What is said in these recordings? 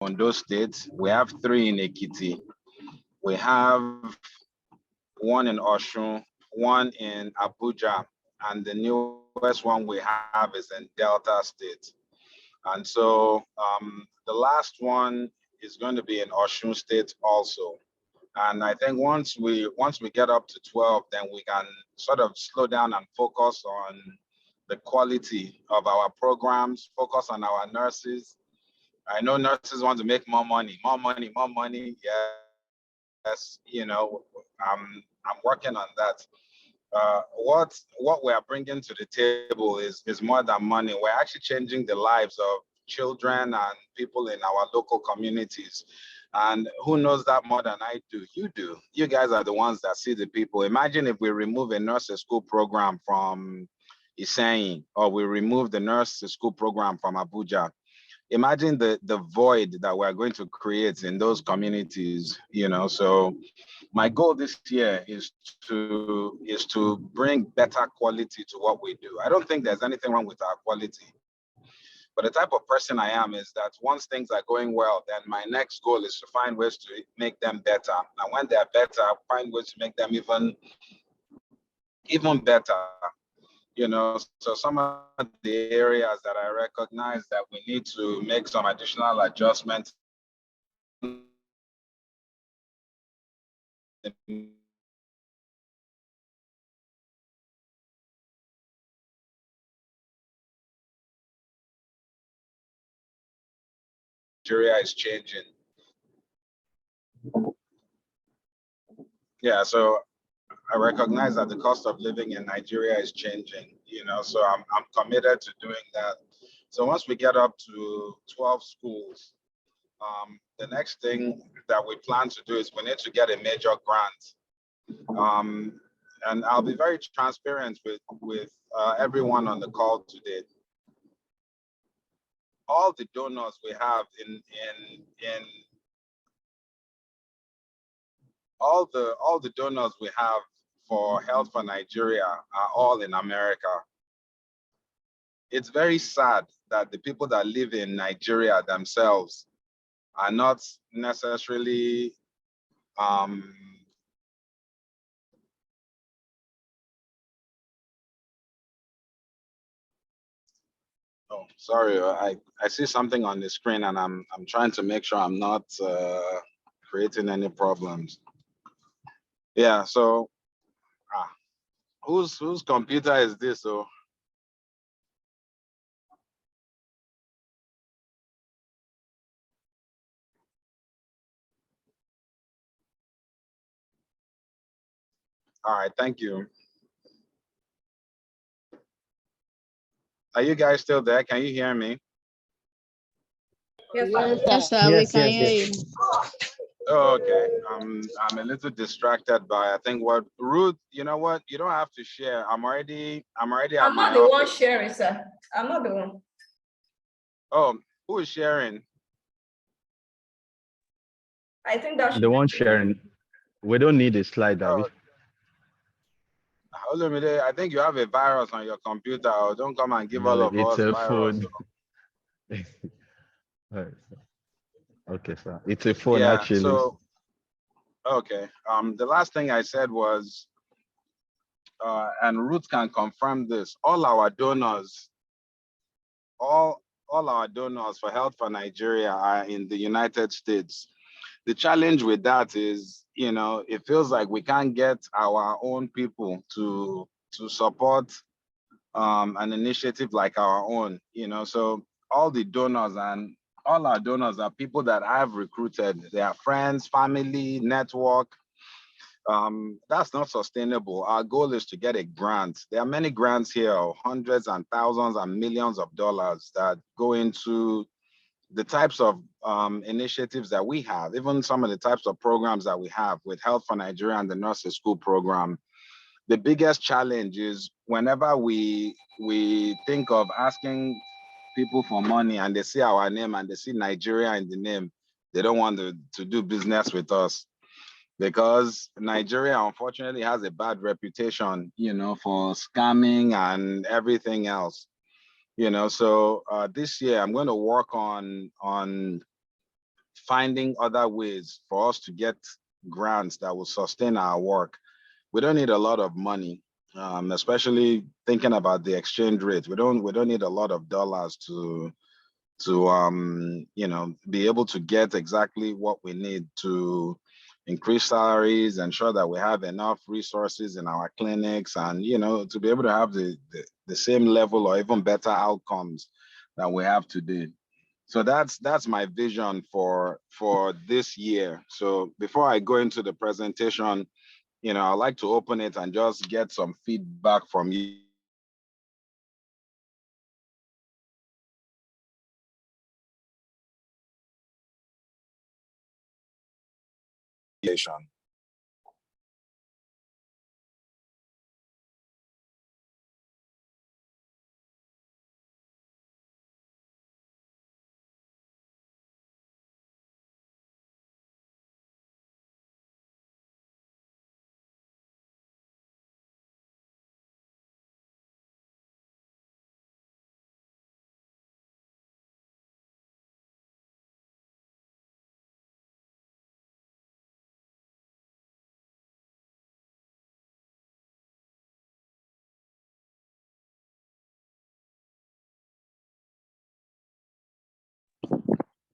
Ondo State. We have 3 in Ekiti. We have 1 in Osun, 1 in Abuja, and the newest one we have is in Delta State. And so the last one is going to be in Osun State also. And I think once we get up to 12, then we can sort of slow down and focus on the quality of our programs, focus on our nurses. I know nurses want to make more money, more money, more money. Yes, I'm working on that. What we are bringing to the table is more than money. We're actually changing the lives of children and people in our local communities. And who knows that more than I do? You do. You guys are the ones that see the people. Imagine if we remove a nurse school program from Iseyin, or we remove the nurse school program from Abuja. Imagine the void that we're going to create in those communities, So my goal this year is to bring better quality to what we do. I don't think there's anything wrong with our quality, but the type of person I am is that once things are going well, then my next goal is to find ways to make them better. And when they're better, find ways to make them even better. So some of the areas that I recognize that we need to make some additional adjustments Nigeria is changing. Yeah, so I recognize that the cost of living in Nigeria is changing, so I'm committed to doing that. So once we get up to 12 schools, the next thing that we plan to do is we need to get a major grant. And I'll be very transparent with everyone on the call today. All the donors we have in all the donors we have for Health for Nigeria are all in America. It's very sad that the people that live in Nigeria themselves are not necessarily oh, sorry, I see something on the screen and I'm trying to make sure I'm not creating any problems. Yeah, so whose computer is this? So all right, thank you. Are you guys still there? Can you hear me? Yes, sir, we can hear you. Oh, okay. I'm a little distracted by I think what Ruth, you know what? You don't have to share. I'm already at my office. I'm not the one sharing, sir. I'm not the one. Oh, who is sharing? I think that's the one sharing. We don't need a slide, David. Hold on a minute. I think you have a virus on your computer. Don't come and give all of us a virus. Phone. Okay, sir. It's a phone, Yeah, actually. so okay. The last thing I said was, and Ruth can confirm this. All our donors for Health for Nigeria are in the United States. The challenge with that is, it feels like we can't get our own people to support an initiative like our own, so all our donors are people that I've recruited. They are friends, family, network. That's not sustainable. Our goal is to get a grant. There are many grants here, hundreds and thousands and millions of dollars that go into the types of initiatives that we have, even some of the types of programs that we have with Health for Nigeria and the Nurses School program. The biggest challenge is whenever we think of asking people for money and they see our name and they see Nigeria in the name, they don't want to do business with us, because Nigeria unfortunately has a bad reputation, for scamming and everything else. So this year I'm going to work on finding other ways for us to get grants that will sustain our work. We don't need a lot of money, especially thinking about the exchange rate. We don't need a lot of dollars to be able to get exactly what we need to increase salaries, ensure that we have enough resources in our clinics, and to be able to have the same level or even better outcomes that we have today. So that's my vision for this year. So before I go into the presentation, I'd like to open it and just get some feedback from you.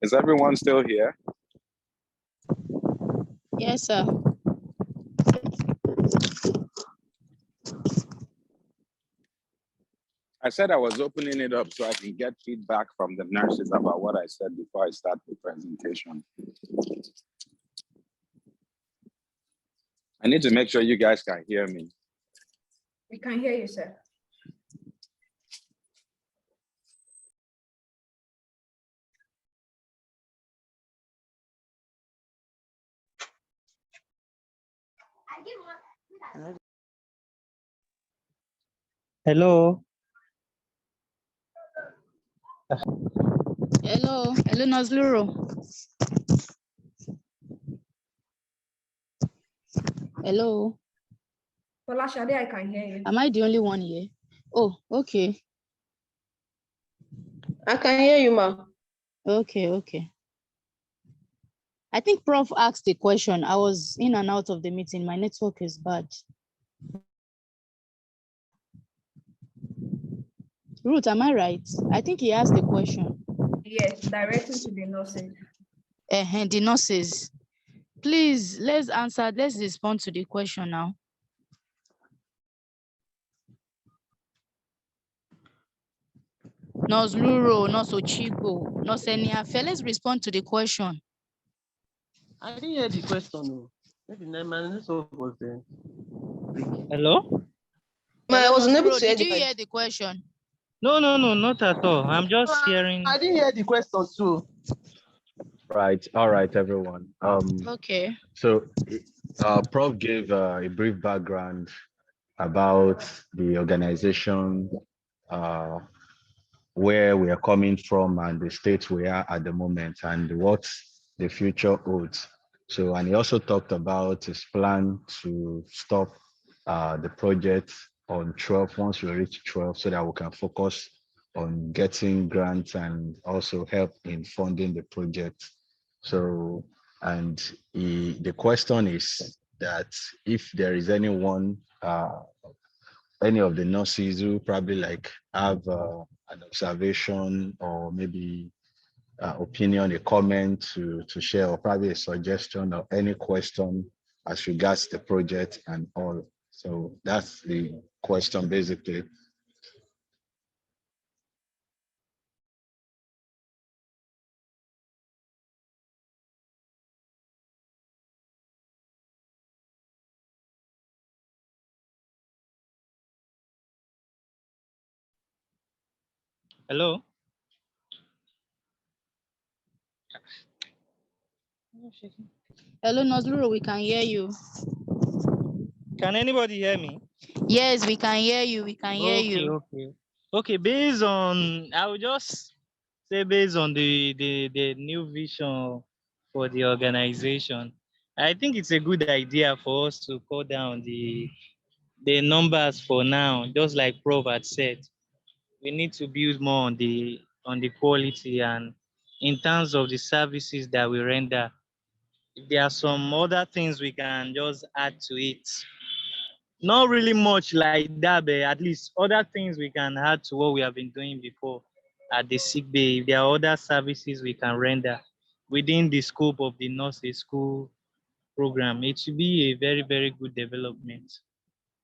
Is everyone still here? Yes, sir. I said I was opening it up so I can get feedback from the nurses about what I said before I start the presentation. I need to make sure you guys can hear me. We can hear you, sir. Hello. Hello, Nazluro. Hello. Folashade, I can hear you. Am I the only one here? Oh, okay. I can hear you, ma. Okay. I think Prof asked a question. I was in and out of the meeting. My network is bad. Ruth, am I right? I think he asked the question. Yes, directly to the nurses. The nurses. Please, let's respond to the question now. Nurse Luro, Nurse Ochigo, Nurse Eniafe, let's respond to the question. I didn't hear the question. No. Maybe my network was there. Hello? I wasn't able to Did you hear the question? No, not at all. I'm just hearing. I didn't hear the question too. Right. All right, everyone. Okay. So, Prof gave a brief background about the organization, where we are coming from and the state we are at the moment and what the future holds. So, and he also talked about his plan to stop the project on 12 once we reach 12 so that we can focus on getting grants and also help in funding the project. So, and the question is that if there is anyone, any of the nurses who probably like have an observation or maybe opinion, a comment to share, or probably a suggestion or any question as regards the project and all. So that's the question basically. Hello? Hello, Nazluro, we can hear you. Can anybody hear me? Yes, we can hear you. We can hear you. Okay, based on, I will just say based on the new vision for the organization, I think it's a good idea for us to cut down the numbers for now, just like Prof had said. We need to build more on the quality and in terms of the services that we render. If there are some other things we can just add to it. Not really much like that, but at least other things we can add to what we have been doing before at the sick bay. If there are other services we can render within the scope of the nurses school program, it should be a very, very good development.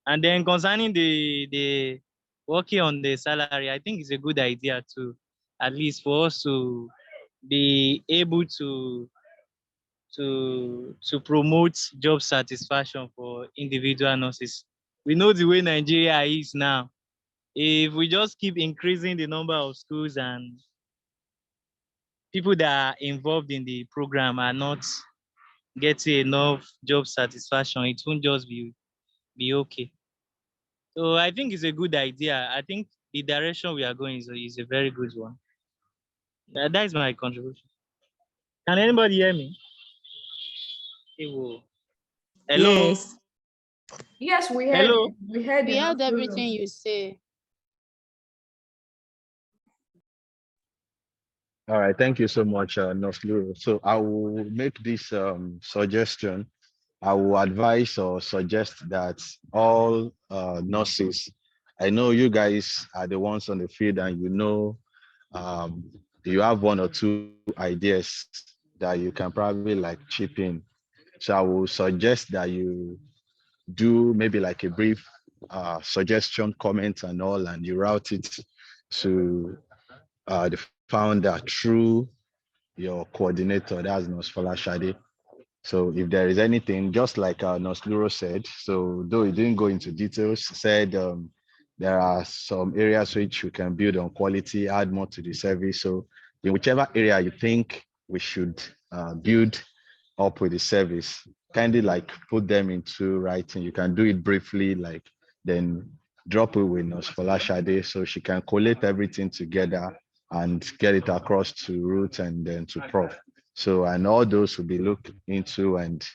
And then concerning the working on the salary, I think it's a good idea to, at least for us to be able to promote job satisfaction for individual nurses. We know the way Nigeria is now. If we just keep increasing the number of schools and people that are involved in the program are not getting enough job satisfaction, it won't just be okay. So I think it's a good idea. I think the direction we are going is a very good one. That is my contribution. Can anybody hear me? Hello. Yes. Yes, we heard Hello. you. We heard We you. heard Nurse Lulu. everything you say. All right, thank you so much, Nurse Lulu. So I will make this suggestion. I will advise or suggest that all nurses, I know you guys are the ones on the field and you have one or two ideas that you can probably like chip in. So I will suggest that you do maybe like a brief suggestion, comment and all, and you route it to the founder through your coordinator, that's Nurse Folashade. So if there is anything, just like Nurse Luro said, so though he didn't go into details, said there are some areas which we can build on quality, add more to the service. So in whichever area you think we should build up with the service, kindly like put them into writing. You can do it briefly, like then drop it with Nurse Folashade so she can collate everything together and get it across to Ruth and then to Prof. So, and all those will be looked into, and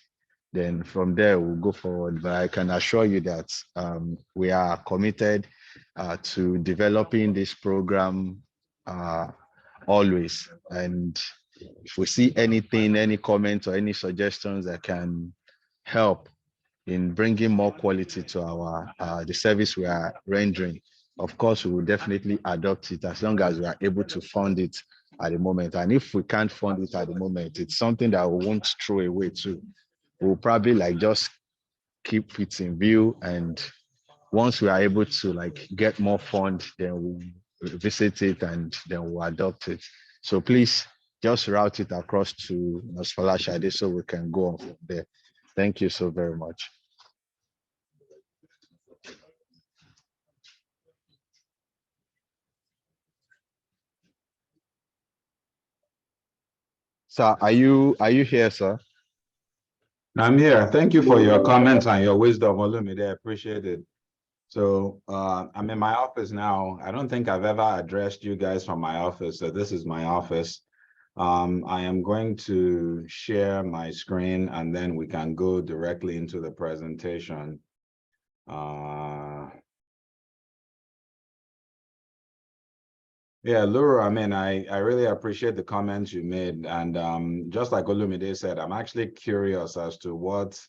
then from there we'll go forward. But I can assure you that we are committed to developing this program always. And if we see anything, any comments or any suggestions that can help in bringing more quality to our the service we are rendering, of course, we will definitely adopt it as long as we are able to fund it at the moment. And if we can't fund it at the moment, it's something that we won't throw away too. We'll probably like just keep it in view. And once we are able to like get more fund, then we'll visit it and then we'll adopt it. So please just route it across to Nurse Folashade so we can go on from there. Thank you so very much. Sir, are you here, sir? I'm here. Thank you for your comments and your wisdom, Olumide. I appreciate it. So I'm in my office now. I don't think I've ever addressed you guys from my office. So this is my office. I am going to share my screen and then we can go directly into the presentation. Yeah, Laura, I mean, I really appreciate the comments you made. And just like Olumide said, I'm actually curious as to what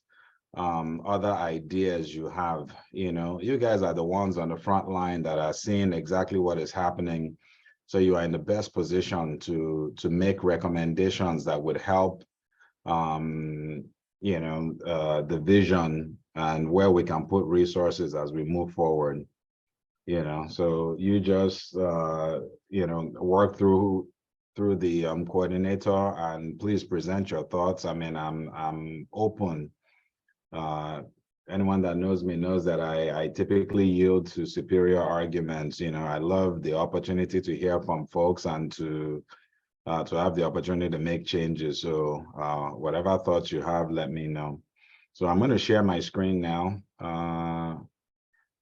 other ideas you have. You know, you guys are the ones on the front line that are seeing exactly what is happening. So you are in the best position to make recommendations that would help, the vision and where we can put resources as we move forward. So you just work through the coordinator and please present your thoughts. I mean, I'm open. Anyone that knows me knows that I typically yield to superior arguments. I love the opportunity to hear from folks and to have the opportunity to make changes. So whatever thoughts you have, let me know. So I'm going to share my screen now.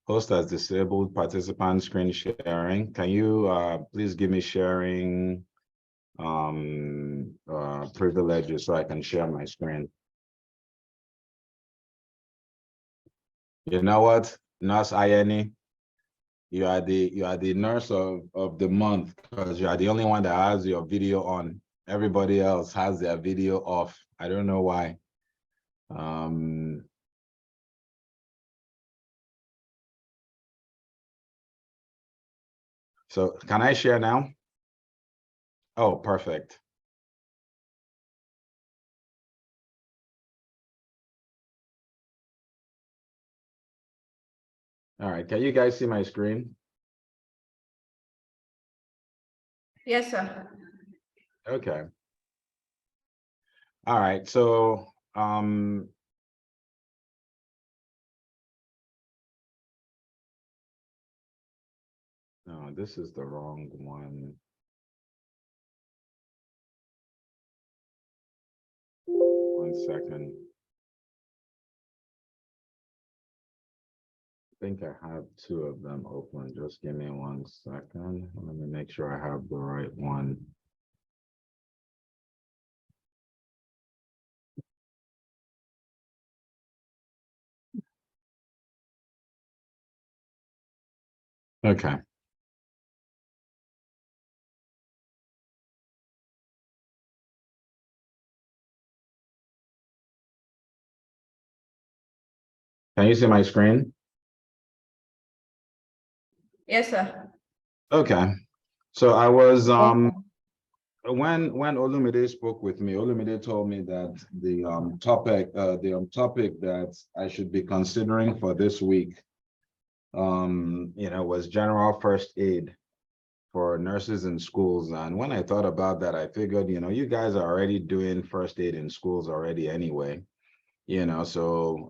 Host as disabled participant screen sharing. Can you please give me sharing privileges so I can share my screen? You know what, Nurse Ayeni, you are the nurse of the month because you are the only one that has your video on. Everybody else has their video off. I don't know why. So can I share now? Oh, perfect. All right, can you guys see my screen? Yes, sir. Okay. All right, so no, this is the wrong one. One second. I think I have two of them open. Just give me 1 second. Let me make sure I have the right one. Okay. Can you see my screen? Yes, sir. Okay. So I was when Olumide spoke with me, Olumide told me that the topic that I should be considering for this week was general first aid for nurses in schools. And when I thought about that, I figured, you guys are already doing first aid in schools already anyway. So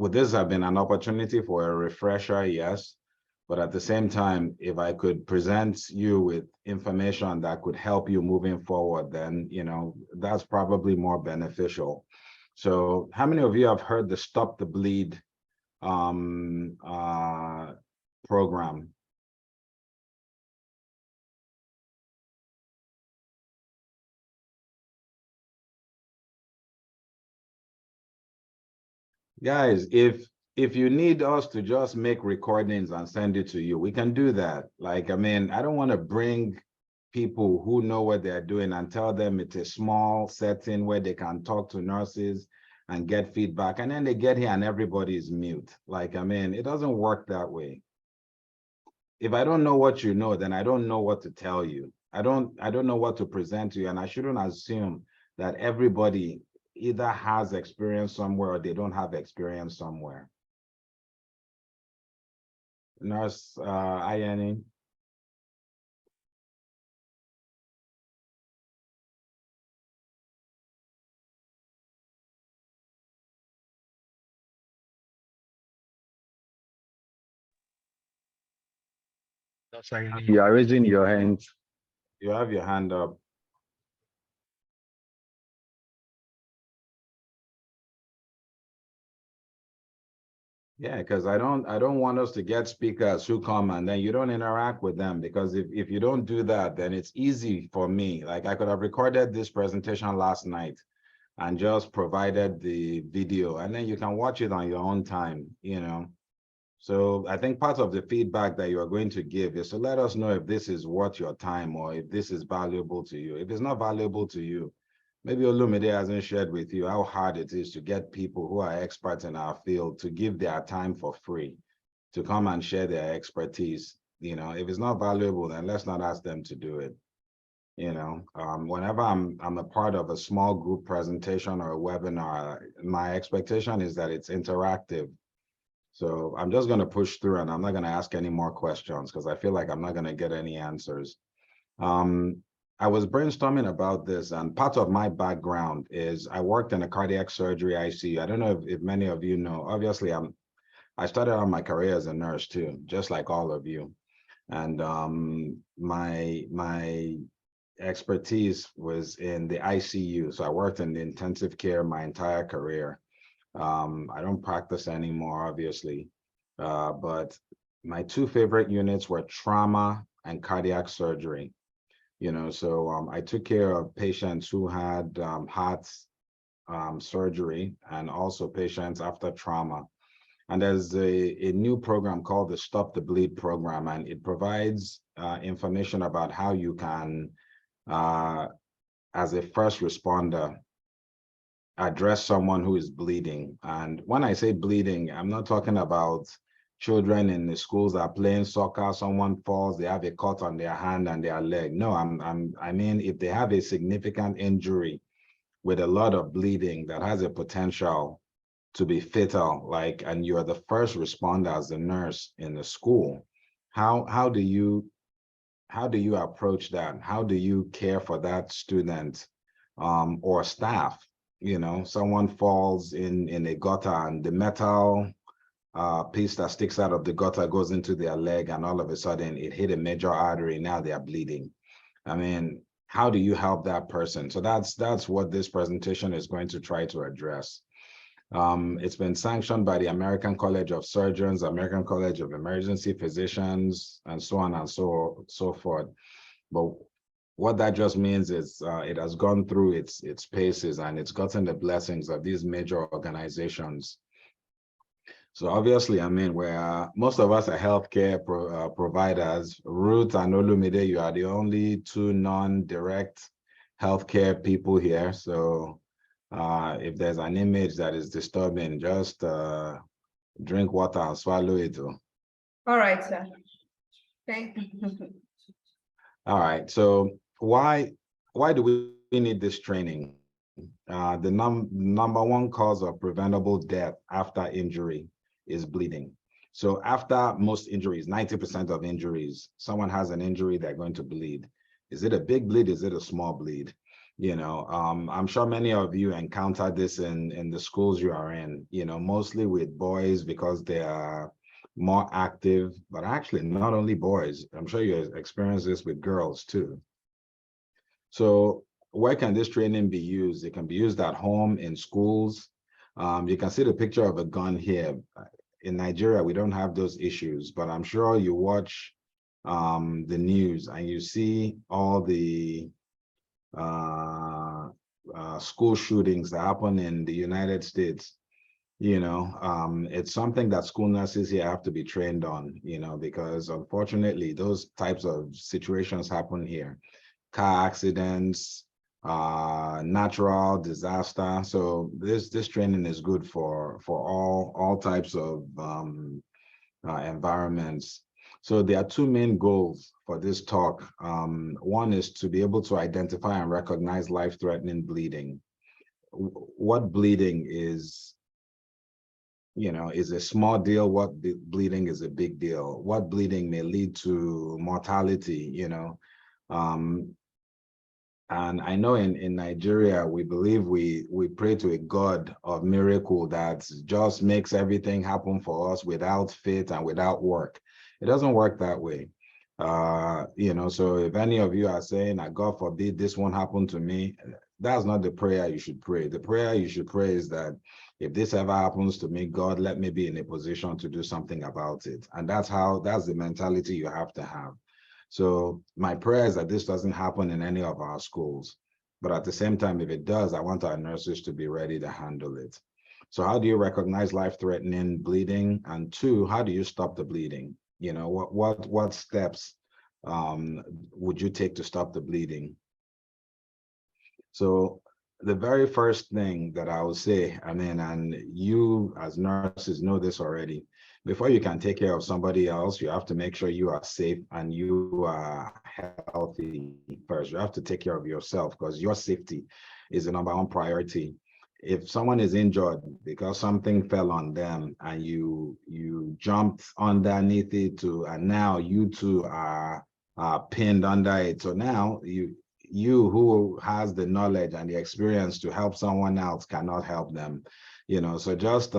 would this have been an opportunity for a refresher? Yes. But at the same time, if I could present you with information that could help you moving forward, then, that's probably more beneficial. So how many of you have heard the Stop the Bleed program? Guys, if you need us to just make recordings and send it to you, we can do that. Like, I mean, I don't want to bring people who know what they're doing and tell them it's a small setting where they can talk to nurses and get feedback, and then they get here and everybody is mute. Like, I mean, it doesn't work that way. If I don't know what you know, then I don't know what to tell you. I don't know what to present to you, and I shouldn't assume that everybody either has experience somewhere or they don't have experience somewhere. Nurse Ayeni. You are raising your hand. You have your hand up. Yeah, because I don't want us to get speakers who come and then you don't interact with them, because if you don't do that, then it's easy for me. Like, I could have recorded this presentation last night and just provided the video, and then you can watch it on your own time, So I think part of the feedback that you are going to give is to let us know if this is worth your time or if this is valuable to you. If it's not valuable to you, maybe Olumide hasn't shared with you how hard it is to get people who are experts in our field to give their time for free, to come and share their expertise. If it's not valuable, then let's not ask them to do it. Whenever I'm a part of a small group presentation or a webinar, my expectation is that it's interactive. So I'm just going to push through, and I'm not going to ask any more questions because I feel like I'm not going to get any answers. I was brainstorming about this, and part of my background is I worked in a cardiac surgery ICU. I don't know if many of you know. Obviously, I started out my career as a nurse too, just like all of you. And my expertise was in the ICU. So I worked in the intensive care my entire career. I don't practice anymore, obviously, but my two favorite units were trauma and cardiac surgery. So I took care of patients who had heart surgery and also patients after trauma. And there's a new program called the Stop the Bleed program, and it provides information about how you can as a first responder, address someone who is bleeding. And when I say bleeding, I'm not talking about children in the schools that are playing soccer, someone falls, they have a cut on their hand and their leg. No, I mean, if they have a significant injury with a lot of bleeding that has a potential to be fatal, like, and you're the first responder as a nurse in the school, how do you approach that? How do you care for that student or staff? You know, someone falls in a gutter and the metal piece that sticks out of the gutter goes into their leg, and all of a sudden it hit a major artery. Now they are bleeding. I mean, how do you help that person? So that's what this presentation is going to try to address. It's been sanctioned by the American College of Surgeons, American College of Emergency Physicians, and so on and so forth. But what that just means is it has gone through its paces, and it's gotten the blessings of these major organizations. So obviously, I mean, most of us are healthcare providers. Ruth and Olumide, you are the only two non-direct healthcare people here. So if there's an image that is disturbing, just drink water and swallow it. All right, sir. Thank you. All right, so why do we need this training? The number one cause of preventable death after injury is bleeding. So after most injuries, 90% of injuries, someone has an injury, they're going to bleed. Is it a big bleed? Is it a small bleed? You know, I'm sure many of you encountered this in the schools you are in, you know, mostly with boys because they are more active, but actually not only boys. I'm sure you experience this with girls too. So where can this training be used? It can be used at home, in schools. You can see the picture of a gun here. In Nigeria, we don't have those issues, but I'm sure you watch the news and you see all the school shootings that happen in the United States. You know, it's something that school nurses here have to be trained on, you know, because unfortunately those types of situations happen here. Car accidents, natural disaster. So this training is good for all types of environments. So there are two main goals for this talk. One is to be able to identify and recognize life-threatening bleeding. What bleeding is, you know, is a small deal, what bleeding is a big deal, what bleeding may lead to mortality, you know. And I know in Nigeria, we believe we pray to a God of miracle that just makes everything happen for us without faith and without work. It doesn't work that way. You know, so if any of you are saying, God forbid this won't happen to me, that's not the prayer you should pray. The prayer you should pray is that if this ever happens to me, God, let me be in a position to do something about it. And that's the mentality you have to have. So my prayer is that this doesn't happen in any of our schools. But at the same time, if it does, I want our nurses to be ready to handle it. So how do you recognize life-threatening bleeding? And two, how do you stop the bleeding? You know, what steps would you take to stop the bleeding? So the very first thing that I would say, I mean, and you as nurses know this already, before you can take care of somebody else, you have to make sure you are safe and you are healthy first. You have to take care of yourself because your safety is the number one priority. If someone is injured because something fell on them and you jumped underneath it and now you two are pinned under it. So now you who has the knowledge and the experience to help someone else cannot help them, you know. So just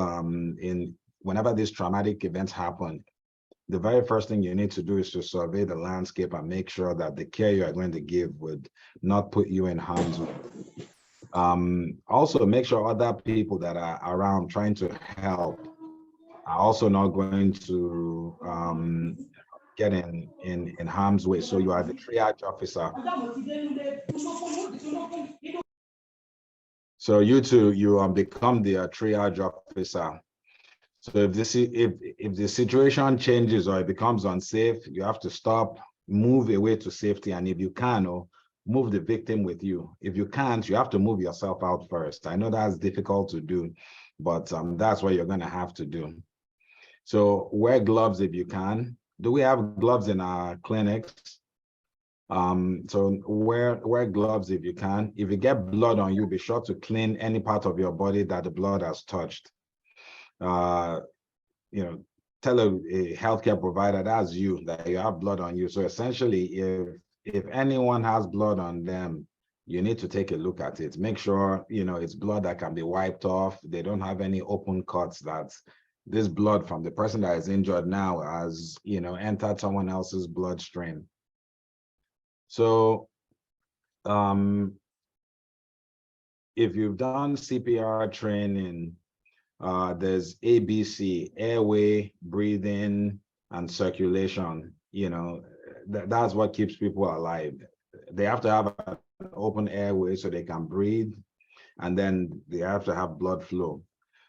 whenever these traumatic events happen, the very first thing you need to do is to survey the landscape and make sure that the care you are going to give would not put you in harm's way. Also, make sure other people that are around trying to help are also not going to get in harm's way. So you are the triage officer. So you become the triage officer. So if the situation changes or it becomes unsafe, you have to stop, move away to safety, and if you can, move the victim with you. If you can't, you have to move yourself out first. I know that's difficult to do, but that's what you're going to have to do. So wear gloves if you can. Do we have gloves in our clinics? So wear gloves if you can. If you get blood on you, be sure to clean any part of your body that the blood has touched. You know, tell a healthcare provider that's you, that you have blood on you. So essentially, if anyone has blood on them, you need to take a look at it. Make sure, you know, it's blood that can be wiped off. They don't have any open cuts. That's this blood from the person that is injured now has, you know, entered someone else's bloodstream. So if you've done CPR training, there's ABC, airway, breathing, and circulation. You know, that's what keeps people alive. They have to have an open airway so they can breathe, and then they have to have blood flow.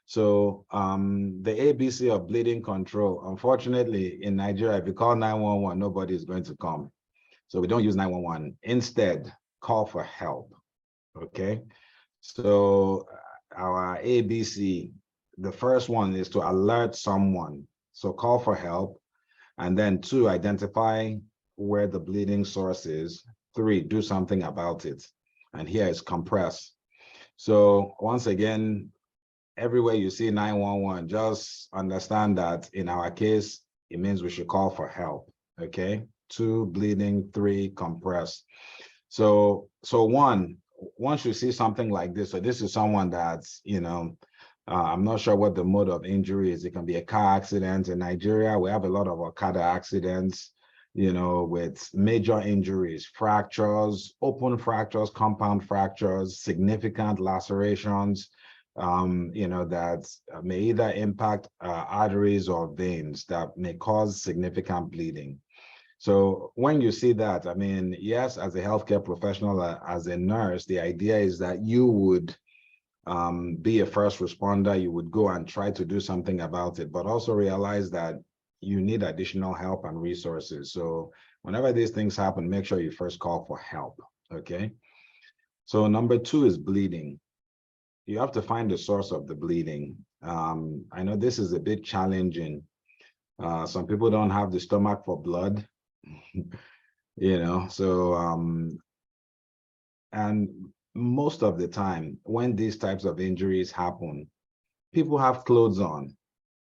So the ABC of bleeding control, unfortunately, in Nigeria, if you call 911, nobody is going to come. So we don't use 911. Instead, call for help, okay? So our ABC, the first one is to alert someone. So call for help. And then 2, identify where the bleeding source is. 3, do something about it. And here is compress. So once again, everywhere you see 911, just understand that in our case, it means we should call for help, okay? 2, bleeding, 3, compress. So 1, once you see something like this, so this is someone that's, you know, I'm not sure what the mode of injury is. It can be a car accident. In Nigeria, we have a lot of Okada accidents, you know, with major injuries, fractures, open fractures, compound fractures, significant lacerations, you know, that may either impact arteries or veins that may cause significant bleeding. So when you see that, I mean, yes, as a healthcare professional, as a nurse, the idea is that you would be a first responder, you would go and try to do something about it, but also realize that you need additional help and resources. So whenever these things happen, make sure you first call for help, okay? So number 2 is bleeding. You have to find the source of the bleeding. I know this is a bit challenging. Some people don't have the stomach for blood, you know, so, and most of the time when these types of injuries happen, people have clothes on.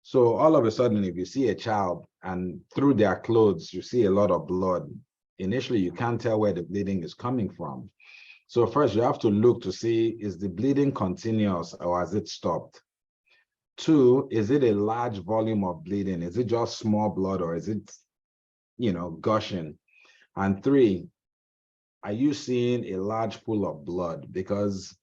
So all of a sudden, if you see a child and through their clothes, you see a lot of blood, initially you can't tell where the bleeding is coming from. So first you have to look to see, is the bleeding continuous or has it stopped? 2, is it a large volume of bleeding? Is it just small blood or is it, you know, gushing? And 3, are you seeing a large pool of blood? Because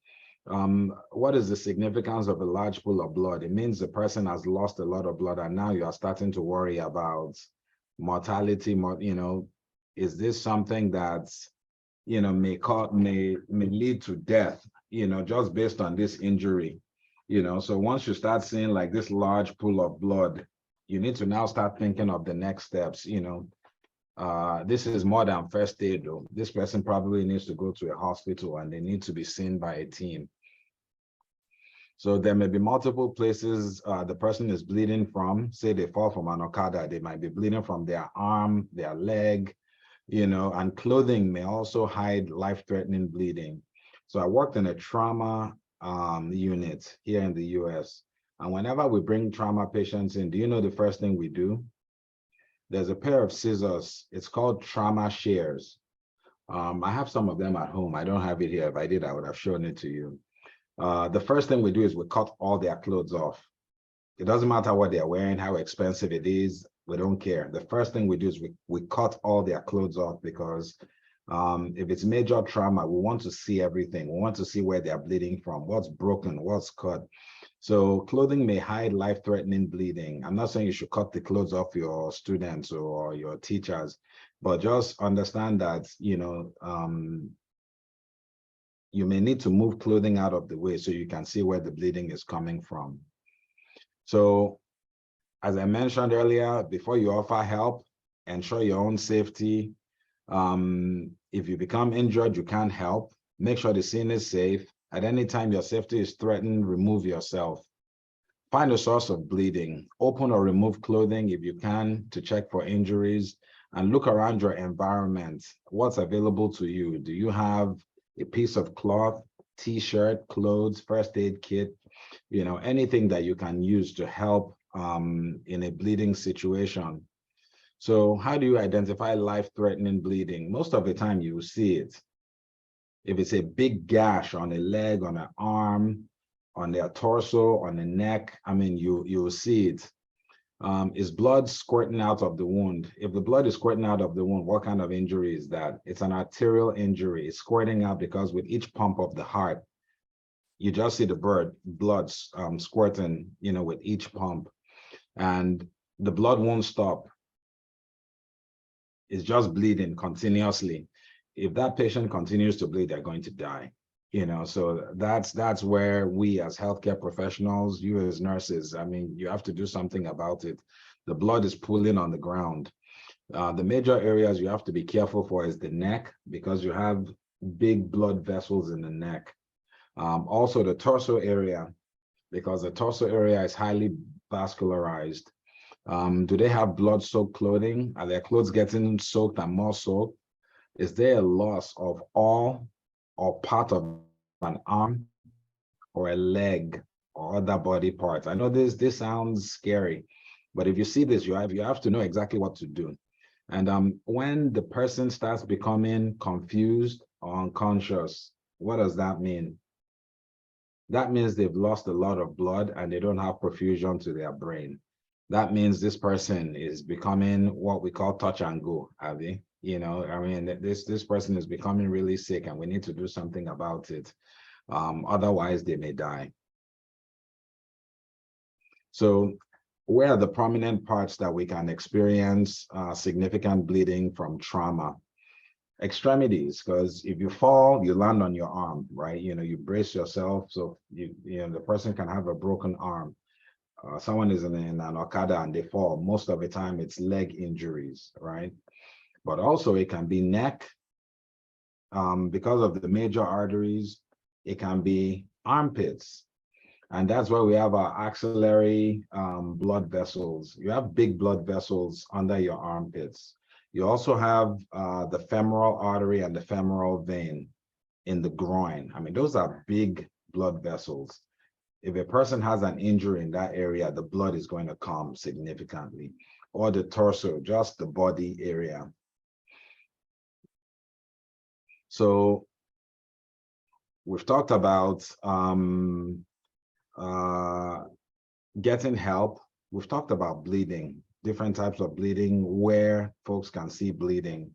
what is the significance of a large pool of blood? It means the person has lost a lot of blood and now you are starting to worry about mortality. You know, is this something that's, you know, may lead to death, you know, just based on this injury, you know? So once you start seeing like this large pool of blood, you need to now start thinking of the next steps, you know. This is more than first aid though. This person probably needs to go to a hospital and they need to be seen by a team. So there may be multiple places the person is bleeding from. Say they fall from an Okada, they might be bleeding from their arm, their leg, you know, and clothing may also hide life-threatening bleeding. So I worked in a trauma unit here in the US. And whenever we bring trauma patients in, do you know the first thing we do? There's a pair of scissors. It's called trauma shears. I have some of them at home. I don't have it here. If I did, I would have shown it to you. The first thing we do is we cut all their clothes off. It doesn't matter what they're wearing, how expensive it is. We don't care. The first thing we do is we cut all their clothes off because if it's major trauma, we want to see everything. We want to see where they're bleeding from, what's broken, what's cut. So clothing may hide life-threatening bleeding. I'm not saying you should cut the clothes off your students or your teachers, but just understand that, you know, you may need to move clothing out of the way so you can see where the bleeding is coming from. So as I mentioned earlier, before you offer help, ensure your own safety. If If you become injured, you can't help. Make sure the scene is safe. At any time your safety is threatened, remove yourself. Find a source of bleeding. Open or remove clothing if you can to check for injuries, and look around your environment. What's available to you? Do you have a piece of cloth, t-shirt, clothes, first aid kit, anything that you can use to help in a bleeding situation? So how do you identify life-threatening bleeding? Most of the time you will see it. If it's a big gash on a leg, on an arm, on their torso, on the neck, you will see it. Is blood squirting out of the wound? If the blood is squirting out of the wound, what kind of injury is that? It's an arterial injury. It's squirting out because with each pump of the heart, you just see the blood squirting, with each pump, and the blood won't stop. It's just bleeding continuously. If that patient continues to bleed, they're going to die. So that's where we as healthcare professionals, you as nurses, you have to do something about it. The blood is pooling on the ground. The major areas you have to be careful for is the neck, because you have big blood vessels in the neck. Also the torso area, because the torso area is highly vascularized. Do they have blood-soaked clothing? Are their clothes getting soaked and more soaked? Is there a loss of all or part of an arm or a leg or other body parts? I know this sounds scary, but if you see this, you have to know exactly what to do. And when the person starts becoming confused or unconscious, what does that mean? That means they've lost a lot of blood and they don't have perfusion to their brain. That means this person is becoming what we call touch and go, Abby. This person is becoming really sick and we need to do something about it. Otherwise, they may die. So where are the prominent parts that we can experience significant bleeding from trauma? Extremities, because if you fall, you land on your arm, right? You brace yourself, so the person can have a broken arm. Someone is in an Okada and they fall. Most of the time, it's leg injuries, right? But also it can be neck, because of the major arteries. It can be armpits, and that's where we have our axillary blood vessels. You have big blood vessels under your armpits. You also have the femoral artery and the femoral vein in the groin. Those are big blood vessels. If a person has an injury in that area, the blood is going to come significantly. Or the torso, just the body area. So we've talked about getting help. We've talked about bleeding, different types of bleeding, where folks can see bleeding.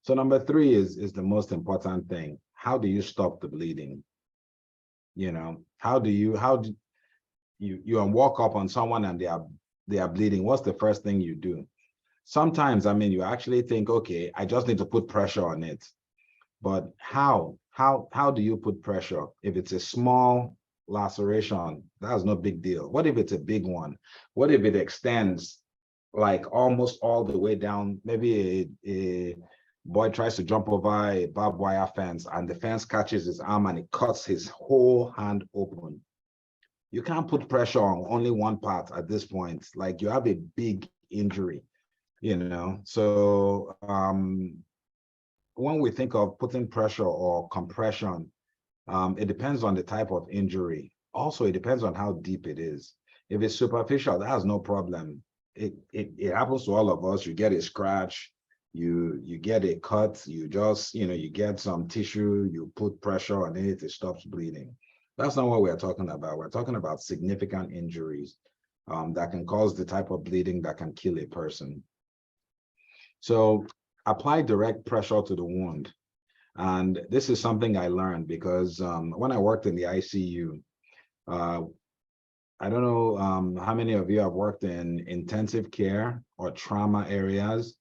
So number 3 is the most important thing. How do you stop the bleeding? How do you walk up on someone and they are bleeding? What's the first thing you do? Sometimes, you actually think, okay, I just need to put pressure on it. But how do you put pressure? If it's a small laceration, that's no big deal. What if it's a big one? What if it extends like almost all the way down? Maybe a boy tries to jump over a barbed wire fence and the fence catches his arm and it cuts his whole hand open. You can't put pressure on only one part at this point. Like, you have a big injury, So when we think of putting pressure or compression, it depends on the type of injury. Also, it depends on how deep it is. If it's superficial, that has no problem. It happens to all of us. You get a scratch, you get a cut, you just, you get some tissue, you put pressure on it, it stops bleeding. That's not what we're talking about. We're talking about significant injuries that can cause the type of bleeding that can kill a person. So apply direct pressure to the wound. And this is something I learned because when I worked in the ICU, I don't know how many of you have worked in intensive care or trauma areas,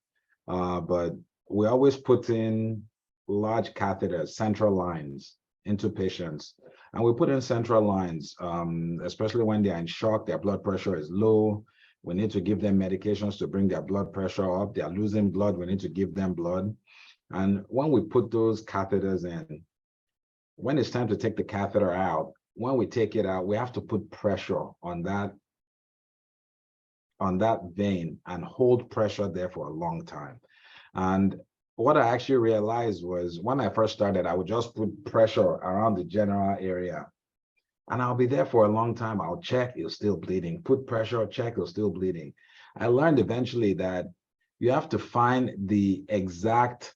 but we always put in large catheters, central lines into patients. And we put in central lines, especially when they're in shock, their blood pressure is low. We need to give them medications to bring their blood pressure up. They're losing blood, we need to give them blood. And when we put those catheters in, when it's time to take the catheter out, when we take it out, we have to put pressure on that vein and hold pressure there for a long time. And what I actually realized was when I first started, I would just put pressure around the general area and I'll be there for a long time. I'll check, it's still bleeding. Put pressure, check, it's still bleeding. I learned eventually that you have to find the exact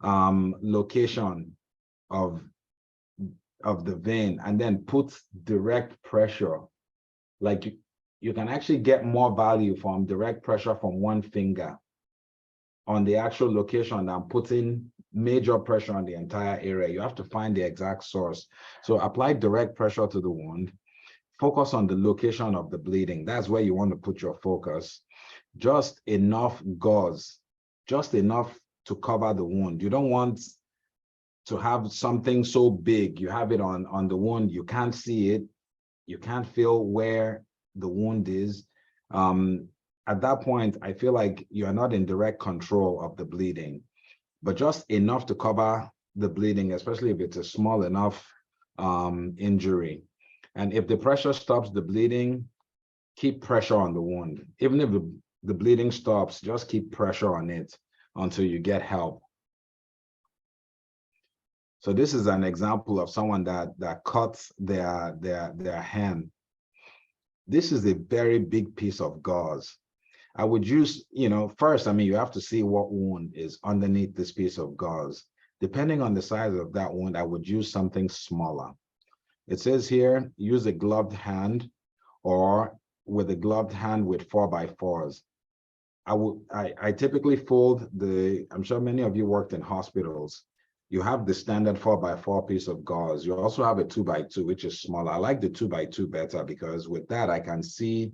location of the vein and then put direct pressure. Like you can actually get more value from direct pressure from one finger on the actual location than putting major pressure on the entire area. You have to find the exact source. So apply direct pressure to the wound, focus on the location of the bleeding. That's where you want to put your focus. Just enough gauze, just enough to cover the wound. You don't want to have something so big, you have it on the wound, you can't see it, you can't feel where the wound is. At that point, I feel like you are not in direct control of the bleeding, but just enough to cover the bleeding, especially if it's a small enough injury. And if the pressure stops the bleeding, keep pressure on the wound. Even if the bleeding stops, just keep pressure on it until you get help. So this is an example of someone that cuts their hand. This is a very big piece of gauze. I would use, first, you have to see what wound is underneath this piece of gauze. Depending on the size of that wound, I would use something smaller. It says here, use a gloved hand or with a gloved hand with 4x4s. I typically fold I'm sure many of you worked in hospitals. You have the standard 4x4 piece of gauze. You also have a 2x2, which is smaller. I like the 2x2 better because with that, I can see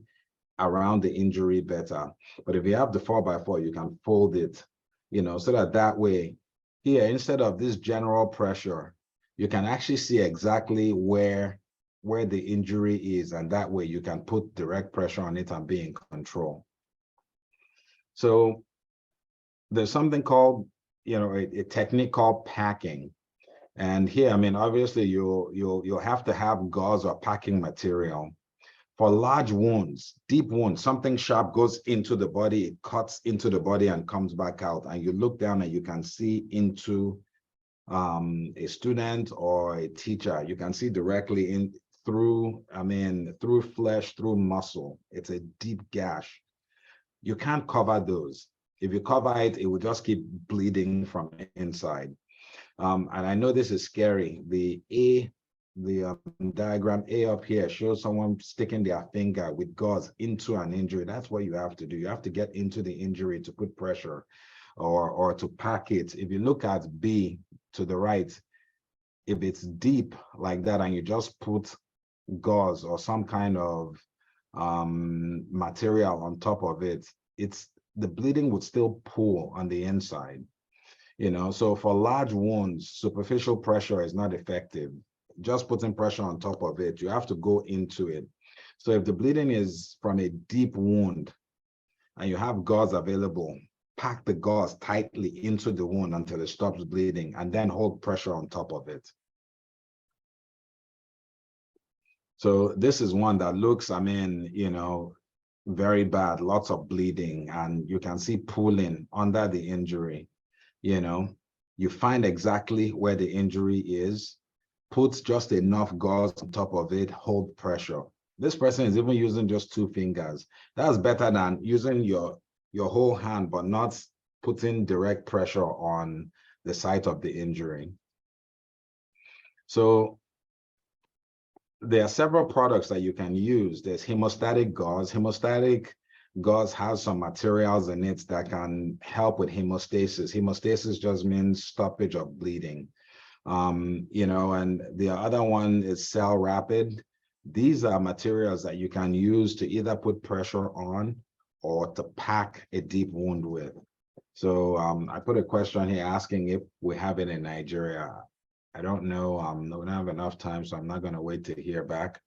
around the injury better. But if you have the 4x4, you can fold it, so that way here, instead of this general pressure, you can actually see exactly where the injury is. And that way you can put direct pressure on it and be in control. So there's something called, a technique called packing. And here, obviously you'll have to have gauze or packing material. For large wounds, deep wounds, something sharp goes into the body, it cuts into the body and comes back out. And you look down and you can see into a student or a teacher. You can see directly through flesh, through muscle. It's a deep gash. You can't cover those. If you cover it, it will just keep bleeding from inside. And I know this is scary. The diagram A up here shows someone sticking their finger with gauze into an injury. That's what you have to do. You have to get into the injury to put pressure or to pack it. If you look at B to the right, if it's deep like that and you just put gauze or some kind of material on top of it, the bleeding would still pool on the inside. So for large wounds, superficial pressure is not effective. Just putting pressure on top of it, you have to go into it. So if the bleeding is from a deep wound and you have gauze available, pack the gauze tightly into the wound until it stops bleeding and then hold pressure on top of it. So this is one that looks, very bad, lots of bleeding, and you can see pooling under the injury. You find exactly where the injury is, put just enough gauze on top of it, hold pressure. This person is even using just 2 fingers. That's better than using your whole hand, but not putting direct pressure on the site of the injury. So there are several products that you can use. There's hemostatic gauze. Hemostatic gauze has some materials in it that can help with hemostasis. Hemostasis just means stoppage of bleeding. And the other one is Cell Rapid. These are materials that you can use to either put pressure on or to pack a deep wound with. So I put a question here asking if we have it in Nigeria. I don't know, we don't have enough time, so I'm not gonna wait to hear back.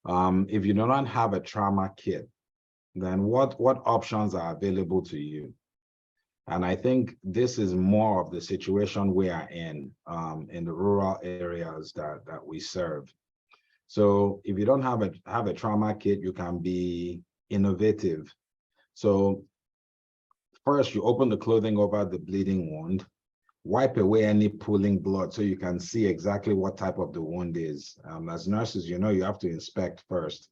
If you do not have a trauma kit, then what options are available to you? And I think this is more of the situation we are in the rural areas that we serve. So if you don't have a trauma kit, you can be innovative. So first, you open the clothing over the bleeding wound, wipe away any pooling blood so you can see exactly what type of the wound is. As nurses, you know, you have to inspect first.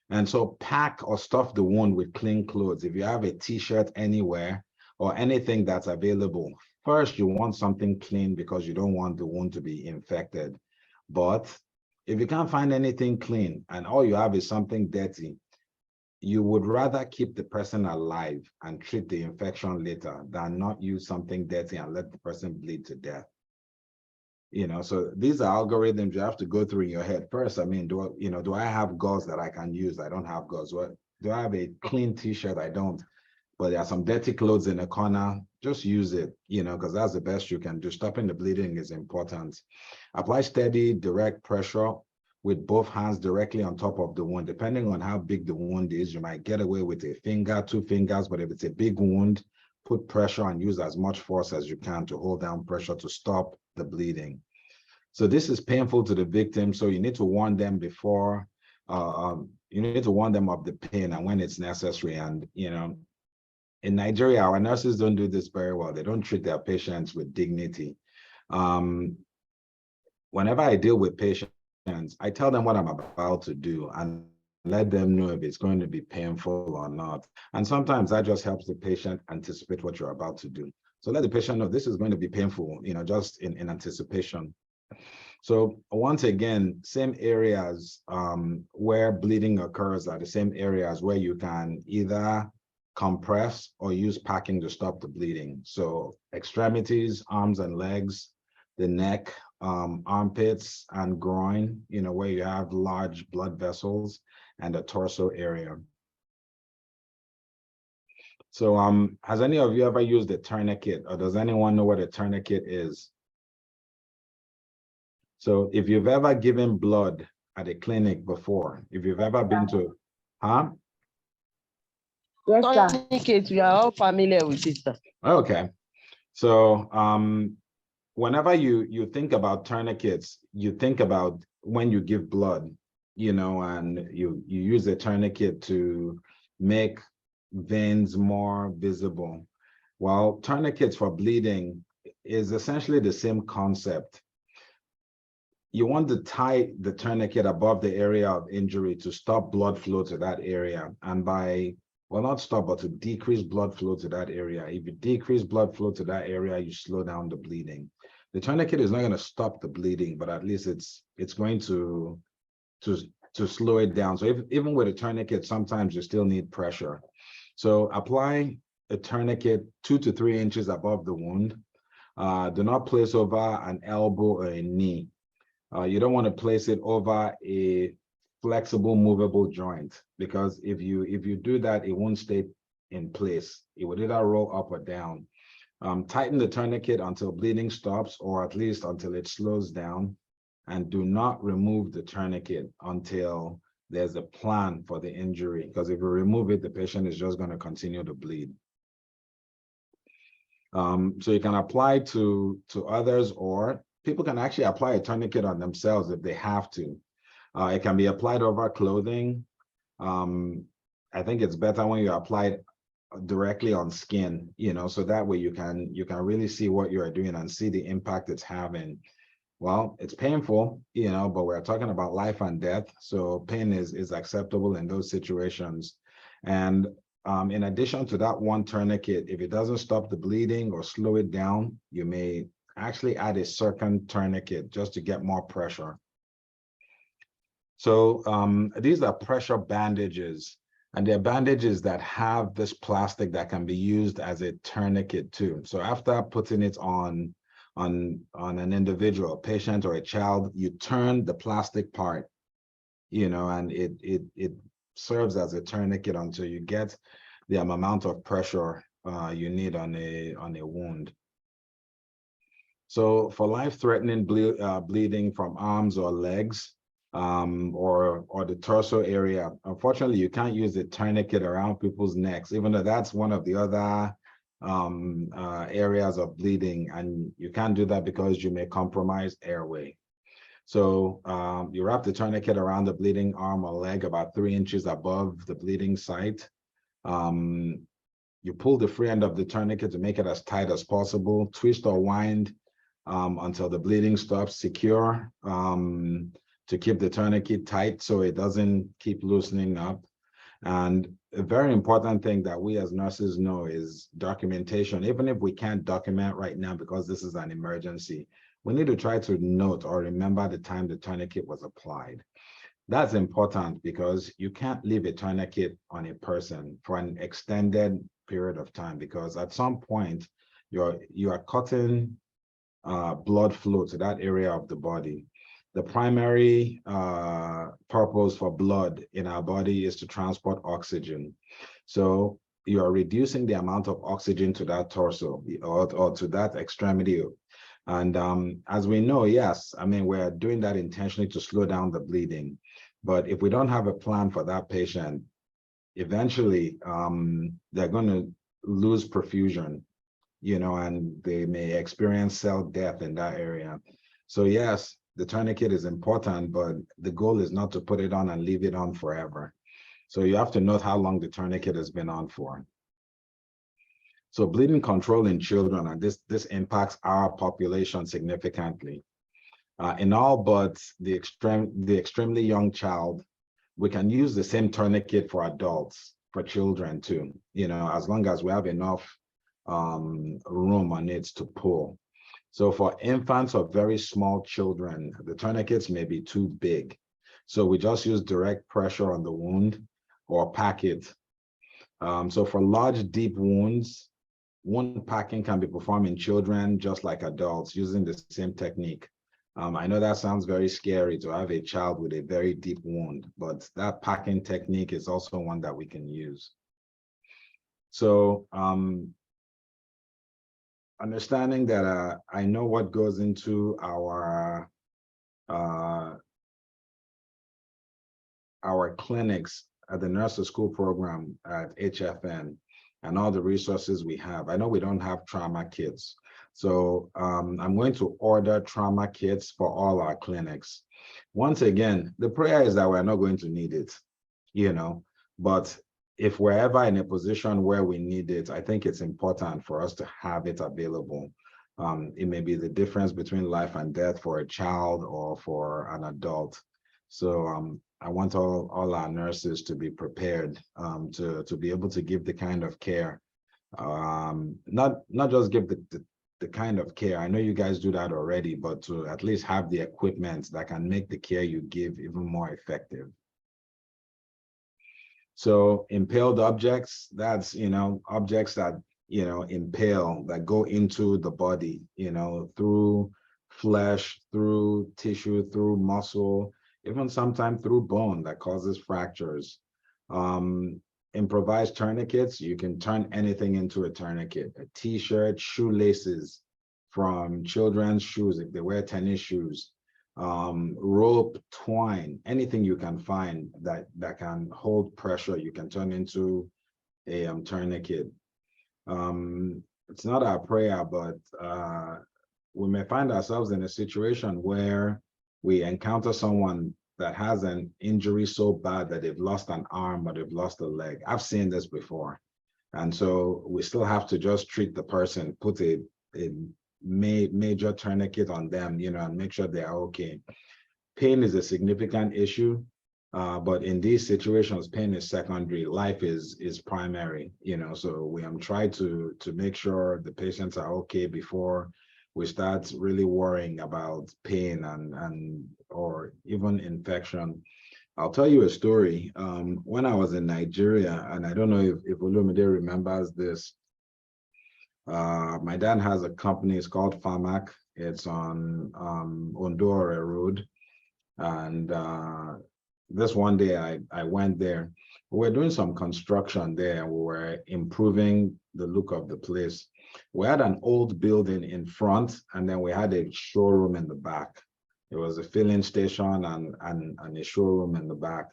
And so pack or stuff the wound with clean clothes. If you have a t-shirt anywhere or anything that's available, first you want something clean because you don't want the wound to be infected. But if you can't find anything clean and all you have is something dirty, you would rather keep the person alive and treat the infection later than not use something dirty and let the person bleed to death. You know, so these are algorithms you have to go through in your head. First, I mean, do I have gauze that I can use? I don't have gauze. What, do I have a clean t-shirt? I don't. But there are some dirty clothes in the corner. Just use it, you know, because that's the best you can do. Stopping the bleeding is important. Apply steady, direct pressure with both hands directly on top of the wound. Depending on how big the wound is, you might get away with a finger, 2 fingers, but if it's a big wound, put pressure and use as much force as you can to hold down pressure to stop the bleeding. So this is painful to the victim, so you need to warn them before, you need to warn them of the pain and when it's necessary. And, you know, in Nigeria, our nurses don't do this very well. They don't treat their patients with dignity. Whenever I deal with patients, I tell them what I'm about to do and let them know if it's going to be painful or not. And sometimes that just helps the patient anticipate what you're about to do. So let the patient know this is going to be painful, you know, just in anticipation. So once again, same areas where bleeding occurs are the same areas where you can either compress or use packing to stop the bleeding. So extremities, arms and legs, the neck, armpits and groin, you know, where you have large blood vessels, and the torso area. So has any of you ever used a tourniquet, or does anyone know what a tourniquet is? So if you've ever given blood at a clinic before, if you've ever been to, huh? Yes, tourniquet, we are all familiar with it, sir. Okay. So whenever you think about tourniquets, you think about when you give blood, you know, and you use a tourniquet to make veins more visible. Well, tourniquets for bleeding is essentially the same concept. You want to tie the tourniquet above the area of injury to stop blood flow to that area. And by, well, not stop, but to decrease blood flow to that area. If you decrease blood flow to that area, you slow down the bleeding. The tourniquet is not going to stop the bleeding, but at least it's going to slow it down. So even with a tourniquet, sometimes you still need pressure. So apply a tourniquet 2 to 3 inches above the wound. Do not place over an elbow or a knee. You don't want to place it over a flexible, movable joint, because if you do that, it won't stay in place. It will either roll up or down. Tighten the tourniquet until bleeding stops, or at least until it slows down, and do not remove the tourniquet until there's a plan for the injury, because if you remove it, the patient is just going to continue to bleed. So you can apply to others, or people can actually apply a tourniquet on themselves if they have to. It can be applied over clothing. I think it's better when you apply it directly on skin, you know, so that way you can really see what you are doing and see the impact it's having. Well, it's painful, you know, but we're talking about life and death, so pain is acceptable in those situations. And in addition to that one tourniquet, if it doesn't stop the bleeding or slow it down, you may actually add a second tourniquet just to get more pressure. So these are pressure bandages, and they're bandages that have this plastic that can be used as a tourniquet too. So after putting it on an individual, a patient or a child, you turn the plastic part, you know, and it serves as a tourniquet until you get the amount of pressure you need on a wound. So for life-threatening bleeding from arms or legs, or the torso area, unfortunately, you can't use the tourniquet around people's necks, even though that's one of the other areas of bleeding, and you can't do that because you may compromise airway. So you wrap the tourniquet around the bleeding arm or leg about 3 inches above the bleeding site. You pull the free end of the tourniquet to make it as tight as possible, twist or wind until the bleeding stops, secure to keep the tourniquet tight so it doesn't keep loosening up. And a very important thing that we as nurses know is documentation. Even if we can't document right now because this is an emergency, we need to try to note or remember the time the tourniquet was applied. That's important because you can't leave a tourniquet on a person for an extended period of time, because at some point you are cutting blood flow to that area of the body. The primary purpose for blood in our body is to transport oxygen. So you are reducing the amount of oxygen to that torso or to that extremity. And as we know, yes, I mean, we're doing that intentionally to slow down the bleeding. But if we don't have a plan for that patient, eventually they're going to lose perfusion, you know, and they may experience cell death in that area. So yes, the tourniquet is important, but the goal is not to put it on and leave it on forever. So you have to note how long the tourniquet has been on for. So bleeding control in children, and this impacts our population significantly. In all but the extremely young child, we can use the same tourniquet for adults, for children too, you know, as long as we have enough room on it to pull. So for infants or very small children, the tourniquets may be too big. So we just use direct pressure on the wound or pack it. So for large, deep wounds, wound packing can be performed in children just like adults using the same technique. I know that sounds very scary to have a child with a very deep wound, but that packing technique is also one that we can use. So understanding that I know what goes into our clinics at the nurses school program at HFN and all the resources we have. I know we don't have trauma kits. So I'm going to order trauma kits for all our clinics. Once again, the prayer is that we're not going to need it, you know, but if we're ever in a position where we need it, I think it's important for us to have it available. It may be the difference between life and death for a child or for an adult. So I want all our nurses to be prepared to be able to give the kind of care, not just give the kind of care. I know you guys do that already, but to at least have the equipment that can make the care you give even more effective. So impaled objects, that's, you know, objects that, you know, impale, that go into the body, you know, through flesh, through tissue, through muscle, even sometimes through bone that causes fractures. Improvised tourniquets, you can turn anything into a tourniquet, a t-shirt, shoelaces from children's shoes, if they wear tennis shoes, rope, twine, anything you can find that can hold pressure, you can turn into a tourniquet. It's not our prayer, but we may find ourselves in a situation where we encounter someone that has an injury so bad that they've lost an arm or they've lost a leg. I've seen this before. And so we still have to just treat the person, put a major tourniquet on them, you know, and make sure they are okay. Pain is a significant issue, but in these situations, pain is secondary. Life is primary, you know, so we try to make sure the patients are okay before we start really worrying about pain and or even infection. I'll tell you a story. When I was in Nigeria, and I don't know if Olumide remembers this, my dad has a company, it's called Pharmac. It's on Ondore Road. And this one day I went there. We were doing some construction there. We were improving the look of the place. We had an old building in front, and then we had a showroom in the back. It was a filling station and a showroom in the back.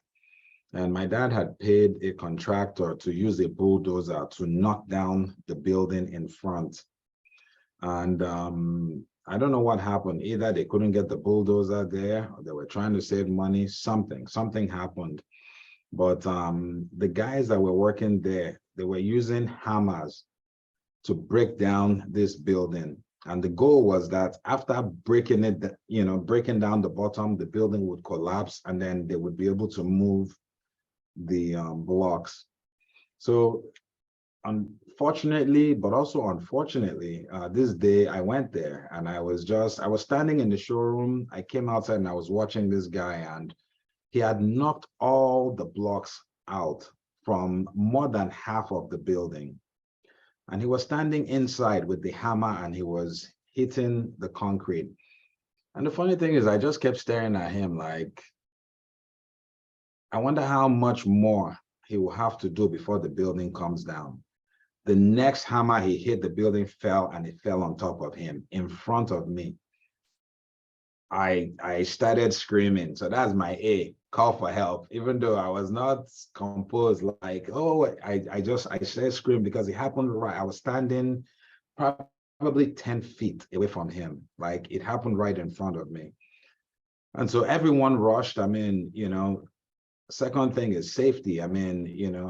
And my dad had paid a contractor to use a bulldozer to knock down the building in front. And I don't know what happened. Either they couldn't get the bulldozer there, or they were trying to save money, something happened. But the guys that were working there, they were using hammers to break down this building. And the goal was that after breaking it, breaking down the bottom, the building would collapse and then they would be able to move the blocks. So unfortunately, but also unfortunately, this day I went there and I was standing in the showroom. I came outside and I was watching this guy, and he had knocked all the blocks out from more than half of the building. And he was standing inside with the hammer and he was hitting the concrete. And the funny thing is, I just kept staring at him like, I wonder how much more he will have to do before the building comes down. The next hammer he hit, the building fell, and it fell on top of him in front of me. I started screaming. So that's my A, call for help. Even though I was not composed, like, oh, I started screaming because it happened right. I was standing probably 10 feet away from him. Like, it happened right in front of me. And so everyone rushed. I mean, second thing is safety. I mean,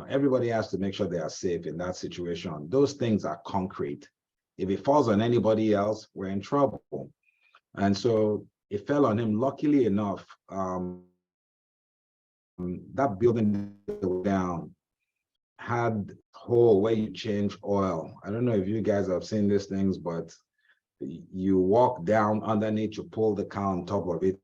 everybody has to make sure they are safe in that situation. Those things are concrete. If it falls on anybody else, we're in trouble. And so it fell on him. Luckily enough, that building down had a hole where you change oil. I don't know if you guys have seen these things, but you walk down underneath, you pull the car on top of it.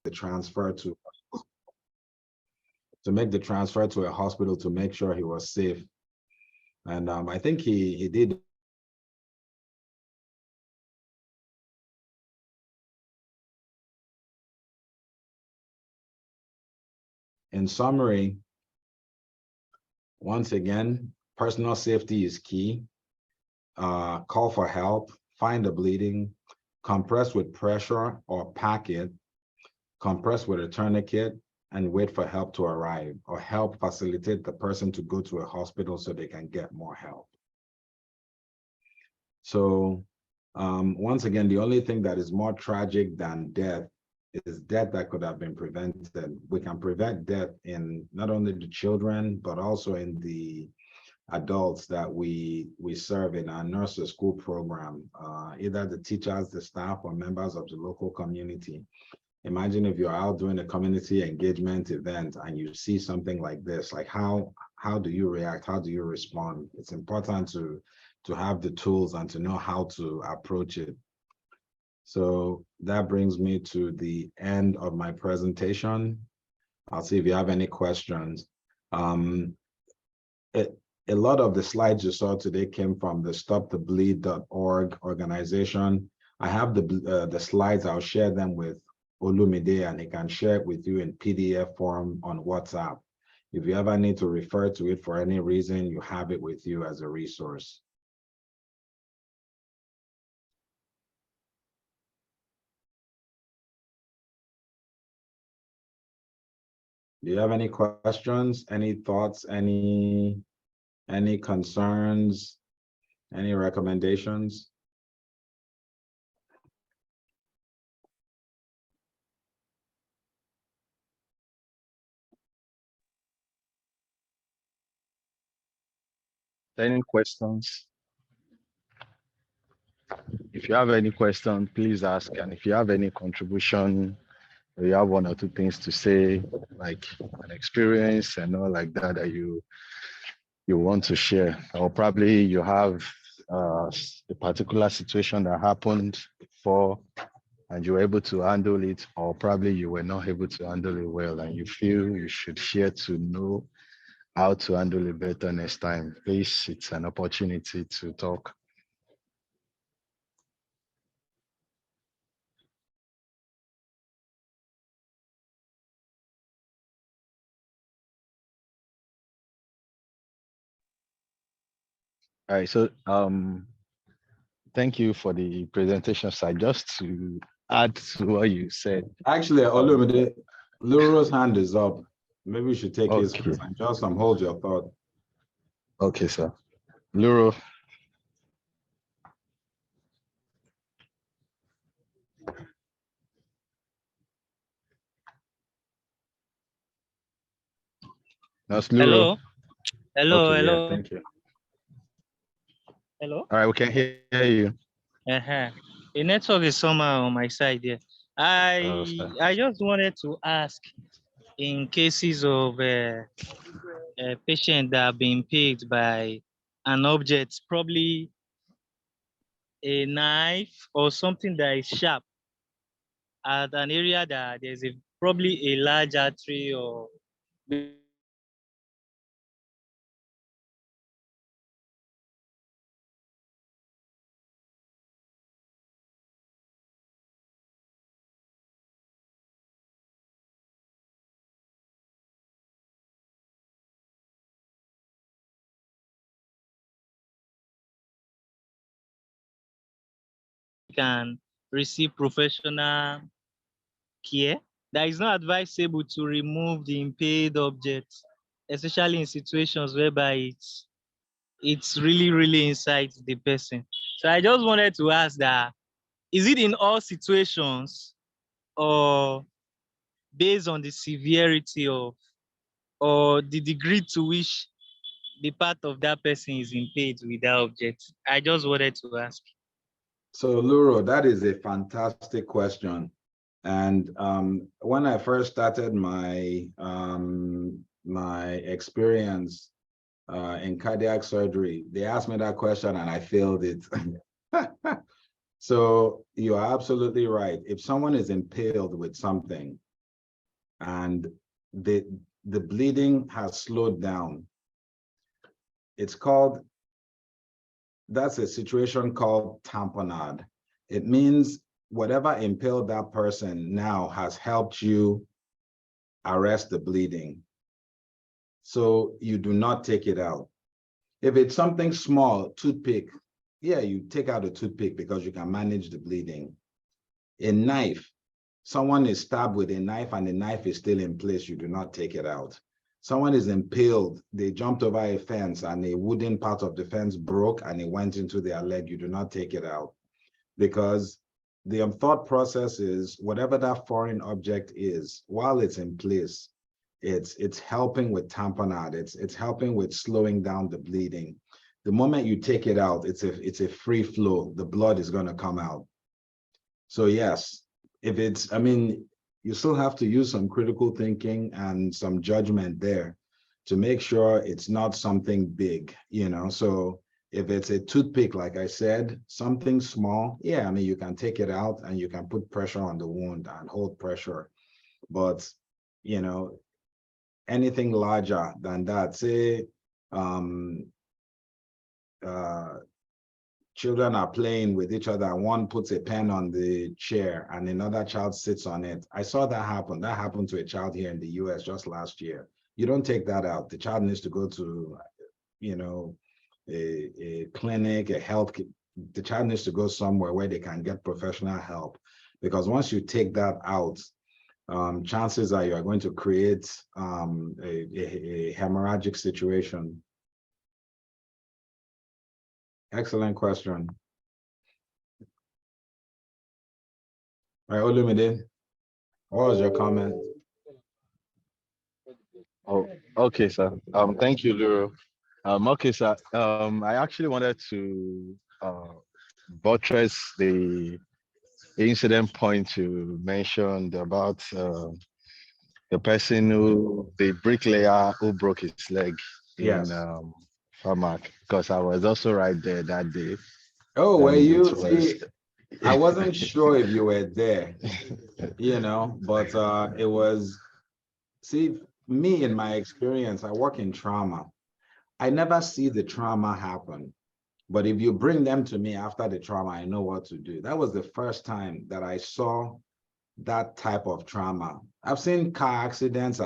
The transfer to make the transfer to a hospital to make sure he was safe. And I think he did. In summary, once again, personal safety is key. Call for help, find the bleeding, compress with pressure or pack it, compress with a tourniquet, and wait for help to arrive, or help facilitate the person to go to a hospital so they can get more help. So once again, the only thing that is more tragic than death is death that could have been prevented. We can prevent death in not only the children, but also in the adults that we serve in our nursery school program, either the teachers, the staff, or members of the local community. Imagine if you're out doing a community engagement event and you see something like this, like how do you react? How do you respond? It's important to have the tools and to know how to approach it. So that brings me to the end of my presentation. I'll see if you have any questions. A lot of the slides you saw today came from the stopthebleed.org organization. I have the slides. I'll share them with Olumide, and he can share it with you in PDF form on WhatsApp. If you ever need to refer to it for any reason, you have it with you as a resource. Do you have any questions, any thoughts, any concerns, any recommendations? Any questions? If you have any question, please ask. And if you have any contribution, or you have one or two things to say, like an experience and all like that, that you want to share, or probably you have a particular situation that happened before and you were able to handle it, or probably you were not able to handle it well and you feel you should share to know how to handle it better next time, please, it's an opportunity to talk. All right, so thank you for the presentation, sir. Just to add to what you said. Actually, Olumide, Luro's hand is up. Maybe we should take his Okay. first and just hold your thought. Okay, sir. Luro. That's Luro. Hello. Hello. Okay, yeah, Hello. thank you. Hello. All right, we can hear you. The network is somehow on my side here. sir. I just wanted to ask, in cases of a patient that have been paid by an object, probably a knife or something that is sharp, at an area that there's probably a large artery or can receive professional care. That is not advisable to remove the impaired object, especially in situations whereby it's really inside the person. So I just wanted to ask that, is it in all situations or based on the severity of or the degree to which the part of that person is impaired with that object? I just wanted to ask. So Luro, that is a fantastic question. And when I first started my my experience in cardiac surgery, they asked me that question and I failed it. So you are absolutely right. If someone is impaled with something and the bleeding has slowed down, that's a situation called tamponade. It means whatever impaled that person now has helped you arrest the bleeding. So you do not take it out. If it's something small, toothpick, yeah, you take out a toothpick because you can manage the bleeding. A knife, someone is stabbed with a knife and the knife is still in place, you do not take it out. Someone is impaled, they jumped over a fence and a wooden part of the fence broke and it went into their leg, you do not take it out. Because the thought process is whatever that foreign object is, while it's in place, it's helping with tamponade, it's helping with slowing down the bleeding. The moment you take it out, it's a free flow, the blood is going to come out. So yes, if it's, I mean, you still have to use some critical thinking and some judgment there to make sure it's not something big, you know. So if it's a toothpick, like I said, something small, yeah, I mean, you can take it out and you can put pressure on the wound and hold pressure. But, you know, anything larger than that, say, children are playing with each other and one puts a pen on the chair and another child sits on it. I saw that happen. That happened to a child here in the US just last year. You don't take that out. The child needs to go to, you know, a clinic, a health, the child needs to go somewhere where they can get professional help. Because once you take that out, chances are you are going to create a hemorrhagic situation. Excellent question. All right, Olumide, what was your comment? Oh, okay, sir. Thank you, Luro. Okay, sir. I actually wanted to buttress the incident point you mentioned about the person the bricklayer who broke his leg Yes. in Farmak, because I was also right there that day. Oh, were you? Was... I wasn't sure if you were there, you know, but it was, see, me in my experience, I work in trauma. I never see the trauma happen. But if you bring them to me after the trauma, I know what to do. That was the first time that I saw that type of trauma. I've seen car accidents,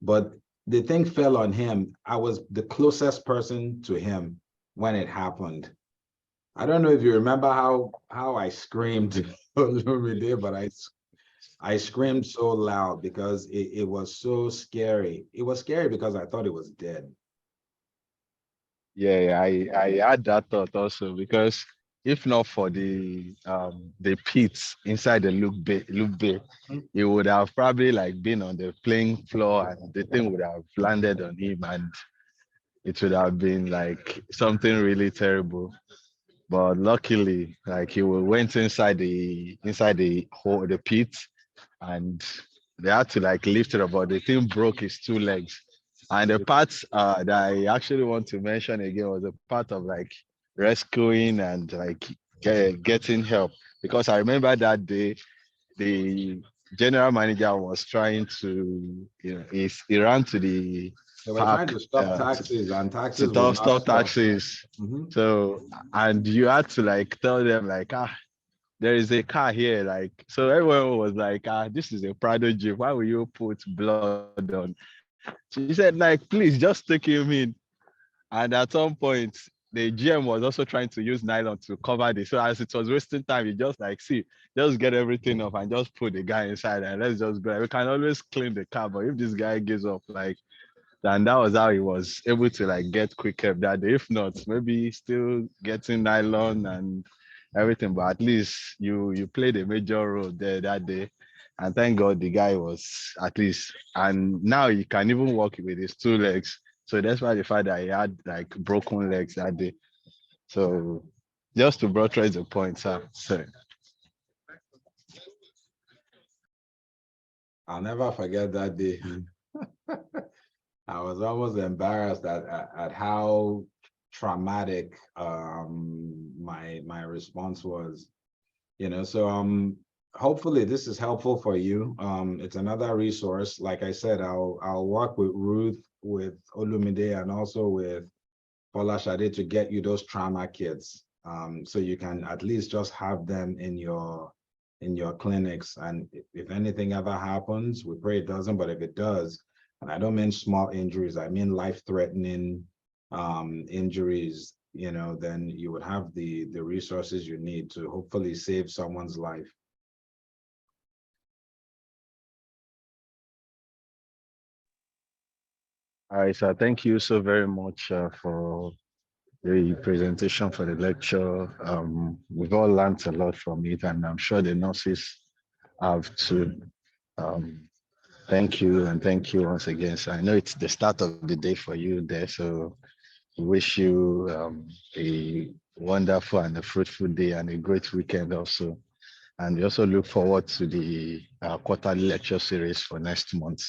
but the thing fell on him. I was the closest person to him when it happened. I don't know if you remember how I screamed, but I screamed so loud because it was so scary. It was scary because I thought it was dead. Yeah, I had that thought also because if not for the pits inside the loop bay, he would have probably like been on the playing floor and the thing would have landed on him and it would have been like something really terrible. But luckily, like he went inside the hole, the pit, and they had to like lift it up, but the thing broke his two legs. And the part that I actually want to mention again was a part of like rescuing and like getting help. Because I remember that day, the general manager was trying to, he ran to the They were park trying to stop taxis and to taxis would not stop taxis. Mhm. So, and you had to like tell them like, there is a car here. Like, so everyone was like, this is a Prado Jeep. Why will you put blood on? She said, like, please just take him in. And at some point, the GM was also trying to use nylon to cover this. So as it was wasting time, he just like, see, just get everything off and just put the guy inside and let's just go. We can always clean the car, but if this guy gives up, like, and that was how he was able to like get quick help that day. If not, maybe still getting nylon and everything, but at least you played a major role there that day. And thank God the guy was at least, and now he can even walk with his two legs. So that's why the fact that he had like broken legs that day. So just to buttress the point, sir. So I'll never forget that day. I was almost embarrassed at how traumatic my response was. So hopefully this is helpful for you. It's another resource. Like I said, I'll work with Ruth, with Olumide, and also with Paula Shade to get you those trauma kits. So you can at least just have them in your clinics. And if anything ever happens, we pray it doesn't, but if it does, and I don't mean small injuries, I mean life-threatening injuries, then you would have the resources you need to hopefully save someone's life. all right, so thank you so very much for the presentation, for the lecture. We've all learned a lot from it, and I'm sure the nurses have too. Thank you, and thank you once again. So I know it's the start of the day for you there, so we wish you a wonderful and a fruitful day and a great weekend also. And we also look forward to the quarterly lecture series for next month.